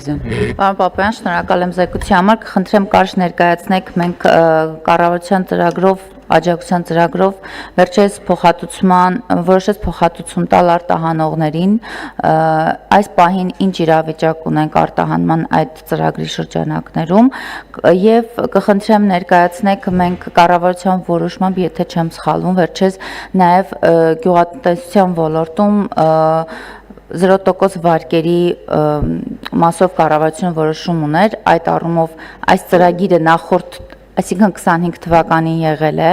Ալիզյան։ Պարոն Պապայան, շնորհակալ եմ զեկույցի համար, կխնդրեմ կարճ ներկայացնեք, մենք կառավարության ծրագրով, աջակցության ծրագրով վերջերս որոշեց փոխհատուցում տալ արտահանողներին, այս պահին ինչ իրավիճակ ունենք արտահանման այդ ծրագրի շրջանակներում եւ կխնդրեմ ներկայացնեք մենք կառավարության որոշմամբ, եթե չեմ սխալվում, վերջերս նաեւ գյուղատնտեսության ոլորտում 0% վարկերի մասով կառավարությունը որոշում ուներ, այդ առումով այս ծրագիրը նախորդ, այսինքն 25 թվականին եղել է,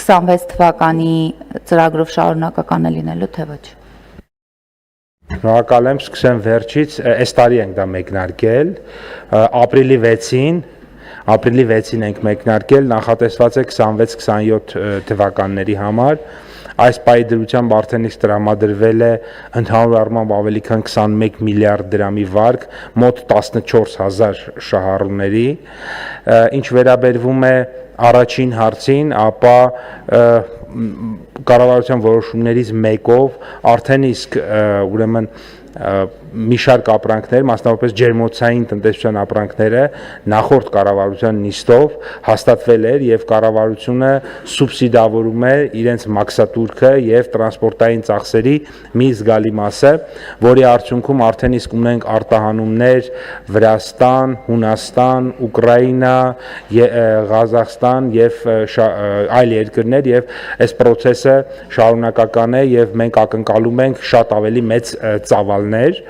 26 թվականի ծրագրով շարունակական է լինելու, թե ոչ։ Շնորհակալ եմ, սկսեմ վերջից, այս տարի ենք դա մեկնարկել, ապրիլի 6-ին ենք մեկնարկել, նախատեսված է 26-27 թվականների համար, այս պահի դրությամբ արդեն իսկ տրամադրվել է ընդհանուր առմամբ ավելի քան 21 միլիարդ դրամի վարկ, մոտ 14,000 շահառուների, ինչ վերաբերվում է առաջին հարցին, ապա կառավարության որոշումներից մեկով արդեն իսկ ուրեմն մի շարք ապրանքներ, մասնավորապես ջերմոցային տնտեսության ապրանքները նախորդ կառավարության նիստով հաստատվել էր եւ կառավարությունը սուբսիդավորում է իրենց մաքսատուրքը եւ տրանսպորտային ծախսերի մի զգալի մասը, որի արդյունքում արդեն իսկ ունենք արտահանումներ Վրաստան, Հունաստան, Ուկրաինա, Ղազախստան եւ այլ երկրներ եւ այս process-ը շարունակական է եւ մենք ակնկալում ենք շատ ավելի մեծ ծավալներ,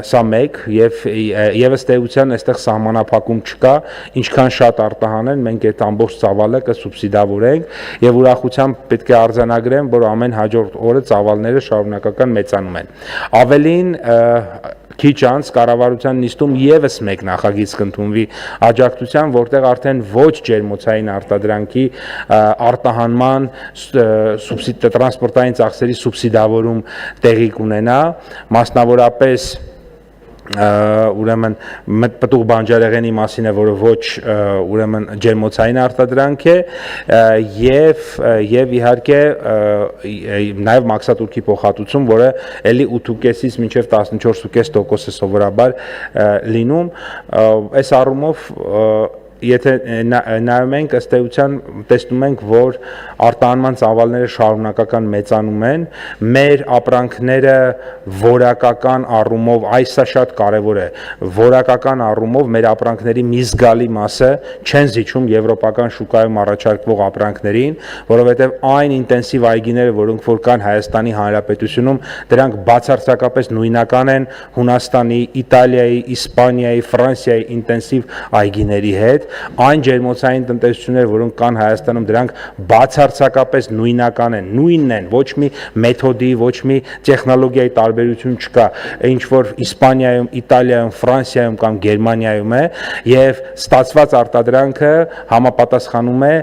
սա մեկ եւ ըստ էության այստեղ սահմանափակում չկա, ինչքան շատ արտահանեն, մենք այդ ամբողջ ծավալը կսուբսիդավորենք եւ ուրախությամբ պետք է արձանագրեմ, որ ամեն հաջորդ օրը ծավալները շարունակական մեծանում են։ Ավելին քիչ անց կառավարության նիստում եւս մեկ նախագիծ կընդունվի աջակցության, որտեղ արդեն ոչ ջերմոցային արտադրանքի արտահանման տրանսպորտային ծախսերի սուբսիդավորում տեղի կունենա, մասնավորապես ուրեմն պտուղ բանջարեղենի մասին է, որը ոչ ուրեմն ջերմոցային արտադրանք է եւ իհարկե նաեւ մաքսատուրքի փոխհատուցում, որը էլի 8.5-ից մինչեւ 14.5% է սովորաբար լինում, այս առումով եթե նայում ենք ըստ էության տեսնում ենք, որ արտահանման ծավալները շարունակական մեծանում են, մեր ապրանքները որակական առումով, այսա շատ կարևոր է, որակական առումով մեր ապրանքների մի զգալի մասը չեն զիջում եվրոպական շուկայում առաջարկվող ապրանքներին, որովհետև այն ինտենսիվ այգիները, որոնք որ կան Հայաստանի Հանրապետությունում, դրանք բացարձակապես նույնական են Հունաստանի, Իտալիայի, Իսպանիայի, Ֆրանսիայի ինտենսիվ այգիների հետ, այն ջերմոցային տնտեսությունները, որոնք կան Հայաստանում, դրանք բացարձակապես նույնական են, նույնն են, ոչ մի մեթոդի, ոչ մի տեխնոլոգիայի տարբերություն չկա, ինչ որ Իսպանիայում, Իտալիայում, Ֆրանսիայում կամ Գերմանիայում է եւ ստացված արտադրանքը համապատասխանում է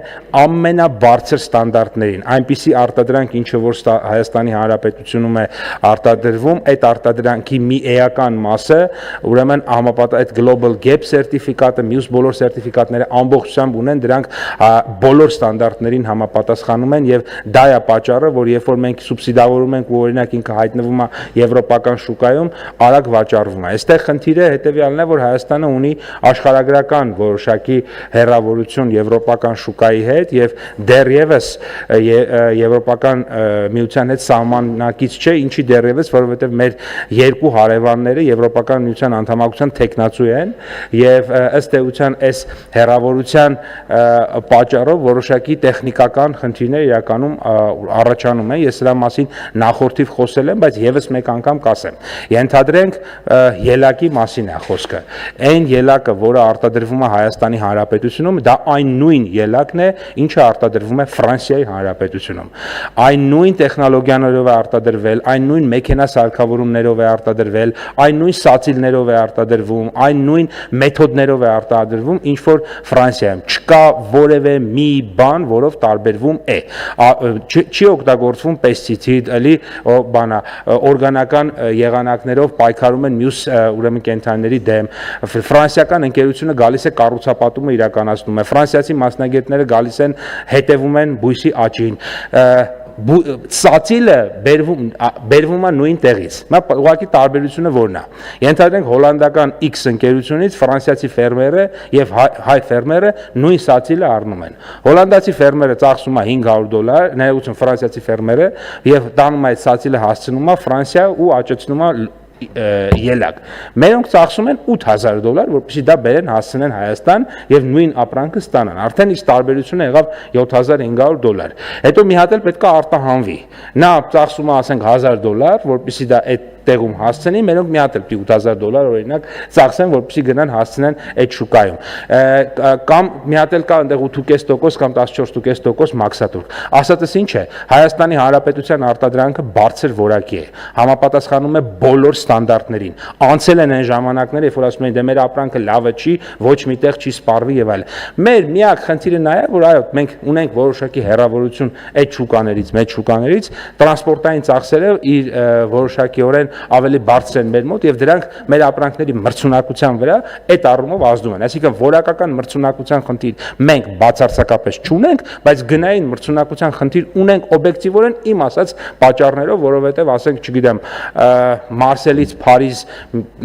ամենաբարձր ստանդարտներին, այնպիսի արտադրանք, ինչը որ Հայաստանի Հանրապետությունում է արտադրվում, այդ արտադրանքի մի էական մասը, ուրեմն այդ Global Gap սերտիֆիկատը, մյուս բոլոր սերտիֆիկատները ամբողջությամբ ունեն, դրանք բոլոր ստանդարտներին համապատասխանում են եւ դա է պատճառը, որ երբ որ մենք սուբսիդավորում ենք ու օրինակ ինքը հայտնվում է եվրոպական շուկայում, արագ վաճառվում է։ Այստեղ խնդիրը հետեւյալն է, որ Հայաստանը ունի աշխարհագրական որոշակի հեռավորություն եվրոպական շուկայի հետ եւ դեռևս եվրոպական միության հետ սահմանակից չէ, ինչի դեռևս, որովհետեւ մեր երկու հարևանները եվրոպական միության անդամակցության թեկնածու են եւ ըստ էության այս հեռավորության պատճառով որոշակի տեխնիկական խնդիրներ իրականում առաջանում են, ես սրա մասին նախորդիվ խոսել եմ, բայց եւս մեկ անգամ կասեմ, ենթադրենք ելակի մասին է խոսքը, այն ելակը, որը արտադրվում է Հայաստանի Հանրապետությունում, դա այն նույն ելակն է, ինչը արտադրվում է Ֆրանսիայի Հանրապետությունում, այն նույն տեխնոլոգիաներով է արտադրվել, այն նույն մեքենա սարքավորումներով է արտադրվել, այն նույն սացիլներով է արտադրվում, այն նույն մեթոդներով է արտադրվում, ինչ որ Ֆրանսիայում չկա որևէ մի բան, որով տարբերվում է, չի օգտագործվում պեստիցիդ, էլի բանա օրգանական եղանակներով պայքարում են մյուս ուրեմն կենդանիների դեմ, ֆրանսիական ընկերությունը գալիս է կառուցապատումը իրականացնում է, ֆրանսիացի մասնագետները գալիս են հետևում են բույսի աճին, սացիլը բերվում է նույն տեղից։ Նա ուղղակի տարբերությունը որն է։ Ենթադրենք հոլանդական X ընկերությունից ֆրանսիացի ֆերմերը եւ հայ ֆերմերը նույն սացիլը առնում են։ Հոլանդացի ֆերմերը ծախսում է $500, ներողություն ֆրանսիացի ֆերմերը եւ տանում է այդ սացիլը հասցնում է Ֆրանսիա ու աճեցնում է ելակ։ Մերոնք ծախսում են $8,000, որպեսզի դա բերեն հասցնեն Հայաստան եւ նույն ապրանքը ստանան։ Արդեն իսկ տարբերությունը եղավ $7,500։ Հետո մի հատ էլ պետք է արտահանվի։ Նա ծախսում է ասենք $1,000, որպեսզի դա այդ տեղում հասցնի, մերոնք մի հատ էլ $8,000 օրինակ ծախսեն, որպեսզի գնան հասցնեն այդ շուկայում։ Կամ մի հատ էլ կա այնտեղ 8.5% կամ 14.5% մաքսատուրք։ Ասածս ինչ է, Հայաստանի Հանրապետության արտադրանքը բարձր որակի է, համապատասխանում է բոլոր ստանդարտներին։ Անցել են այն ժամանակները, երբ որ ասում են դե մեր ապրանքը լավը չի, ոչ միտեղ չի սպառվի եւ այլն։ Մեր միակ խնդիրը նա է, որ այո, մենք ունենք որոշակի հեռավորություն այդ շուկաներից, մեծ շուկաներից, տրանսպորտային ծախսերը իր որոշակիորեն ավելի բարձր են մեր մոտ եւ դրանք մեր ապրանքների մրցունակության վրա այդ առումով ազդում են։ Այսինքն որակական մրցունակության խնդիր մենք բացարձակապես չունենք, բայց գնային մրցունակության խնդիր ունենք օբյեկտիվորեն իմ ասած պատճառներով, որովհետեւ ասենք, չգիտեմ, Մարսելից Փարիզ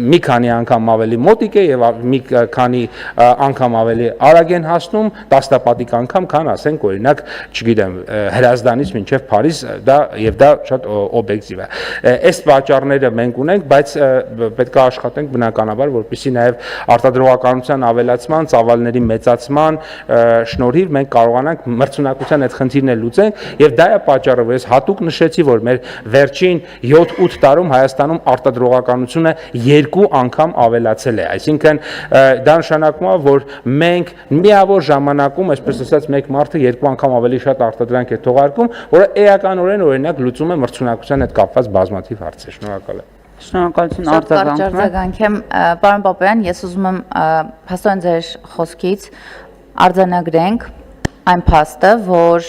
մի քանի անգամ ավելի մոտիկ է եւ մի քանի անգամ ավելի արագ են հասնում, տասնապատիկ անգամ, քան ասենք օրինակ, չգիտեմ, Հրազդանից մինչեւ Փարիզ, դա շատ օբյեկտիվ է։ Այս պատճառները մենք ունենք, բայց պետք է աշխատենք բնականաբար, որպեսզի նաև արտադրողականության ավելացման, ծավալների մեծացման շնորհիվ մենք կարողանանք մրցունակության այդ խնդիրները լուծենք եւ դա է պատճառը, որ ես հատուկ նշեցի, որ մեր վերջին 7-8 տարում Հայաստանում արտադրողականությունը 2 անգամ ավելացել է, այսինքն դա նշանակում է, որ մենք միավոր ժամանակում, այսպես ասած, մեկ մարդը 2 անգամ ավելի շատ արտադրանք է թողարկում, որը էականորեն օրինակ լուծում է մրցունակության հետ կապված բազմաթիվ հարցեր։ Շնորհակալ եմ։ Շնորհակալություն արձագանք եմ, պարոն Պապայան, ես ուզում եմ փաստորեն ձեր խոսքից արձանագրենք այն փաստը, որ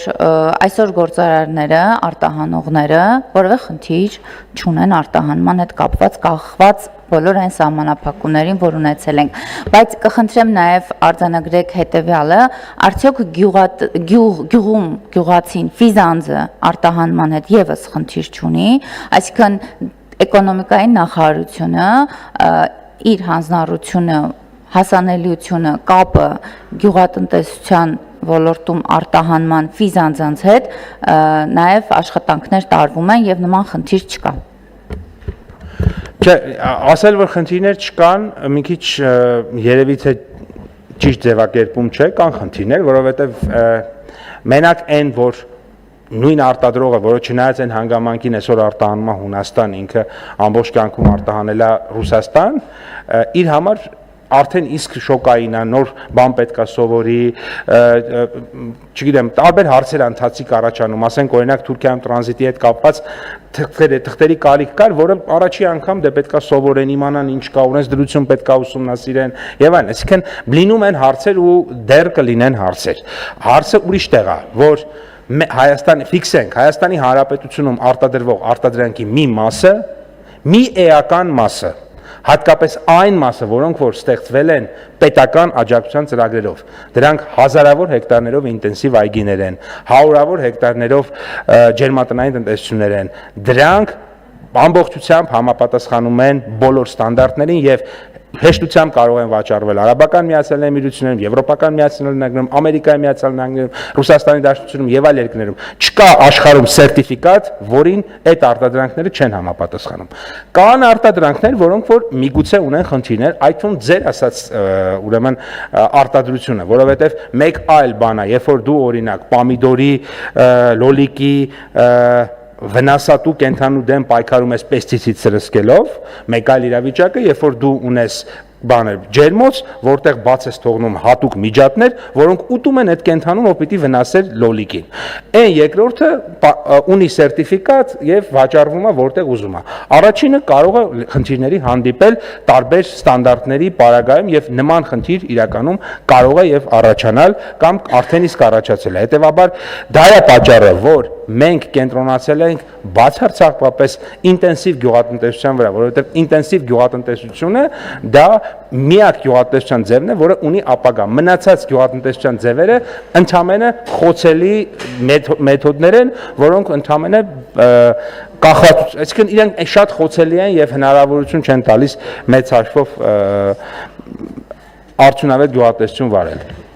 այսօր գործարարները, արտահանողները որևէ խնդիր չունեն արտահանման հետ կապված, կախված բոլոր այն սահմանափակումներին, որ ունեցել ենք, բայց կխնդրեմ նաև արձանագրեք հետևյալը, արդյոք գյուղում գյուղացին ֆիզանձը արտահանման հետ եւս խնդիր չունի, այսինքն էկոնոմիկայի նախարարությունը իր հանձնառությունը, հասանելիությունը, կապը գյուղատնտեսության ոլորտում արտահանման ֆիզանձանց հետ նաև աշխատանքներ տարվում են եւ նման խնդիր չկա։ Չէ, ասել որ խնդիրներ չկան, մի քիչ երևի թե ճիշտ ձևակերպում չէ, կան խնդիրներ, որովհետեւ մենակ այն որ նույն արտադրողը, որը չնայած այն հանգամանքին այսօր արտահանում է Հունաստան, ինքը ամբողջ կյանքում արտահանել է Ռուսաստան, իր համար արդեն իսկ շոկային է, նոր բան պետք է սովորի, չգիտեմ, տարբեր հարցեր ընթացիկ առաջանում, ասենք օրինակ Թուրքիայում տրանզիտի հետ կապված թղթերի կարիք կար, որը առաջի անգամ դե պետք է սովորեն, իմանան ինչ կա, օրենսդրություն պետք է ուսումնասիրեն եւ այլն, այսինքն լինում են հարցեր ու դեռ կլինեն հարցեր։ Հարցը ուրիշ տեղ է, որ Հայաստանի ֆիքսենք, Հայաստանի Հանրապետությունում արտադրվող արտադրանքի մի մասը, մի էական մասը, հատկապես այն մասը, որոնք որ ստեղծվել են պետական աջակցության ծրագրերով, դրանք հազարավոր հեկտարներով ինտենսիվ այգիներ են, հարյուրավոր հեկտարներով ջերմատնային տնտեսություններ են, դրանք ամբողջությամբ համապատասխանում են բոլոր ստանդարտներին եւ հեշտությամբ կարող են վաճառվել Արաբական Միացյալ Էմիրություններում, Եվրոպական Միացյալ Նահանգներում, Ամերիկայի Միացյալ Նահանգներում, Ռուսաստանի Դաշնությունում եւ այլ երկրներում։ Չկա աշխարհում սերտիֆիկատ, որին այդ արտադրանքները չեն համապատասխանում։ Կան արտադրանքներ, որոնք որ միգուցե ունեն խնդիրներ, այդ թվում ձեր ասած ուրեմն արտադրությունը, որովհետեւ մեկ այլ բան է, երբ որ դու օրինակ պամիդորի, լոլիկի վնասատու կենթանու դեմ պայքարում ես պեստիցիդ սրսկելով, մեկ այլ իրավիճակը, երբ որ դու ունես բաներ ջերմոց, որտեղ բաց ես թողնում հատուկ միջատներ, որոնք ուտում են այդ կենթանուն, որ պիտի վնասեր լոլիկին։ Այն երկրորդը ունի սերտիֆիկատ եւ վաճառվում է որտեղ ուզում է։ Առաջինը կարող է խնդիրների հանդիպել տարբեր ստանդարտների պարագայում եւ նման խնդիր իրականում կարող է եւ առաջանալ կամ արդեն իսկ առաջացել է։ Հետեւաբար դա է պատճառը, որ մենք կենտրոնացել ենք բացարձակապես ինտենսիվ գյուղատնտեսության վրա, որովհետև ինտենսիվ գյուղատնտեսությունը դա միակ գյուղատնտեսության ձևն է, որը ունի ապագա։ Մնացած գյուղատնտեսության ձևերը ընդհանրապես խոցելի մեթոդներ են, որոնք ընդհանրապես կախված, այսինքն իրենք շատ խոցելի են եւ հնարավորություն չեն տալիս մեծ հաշվով արդյունավետ գյուղատնտեսություն վարել։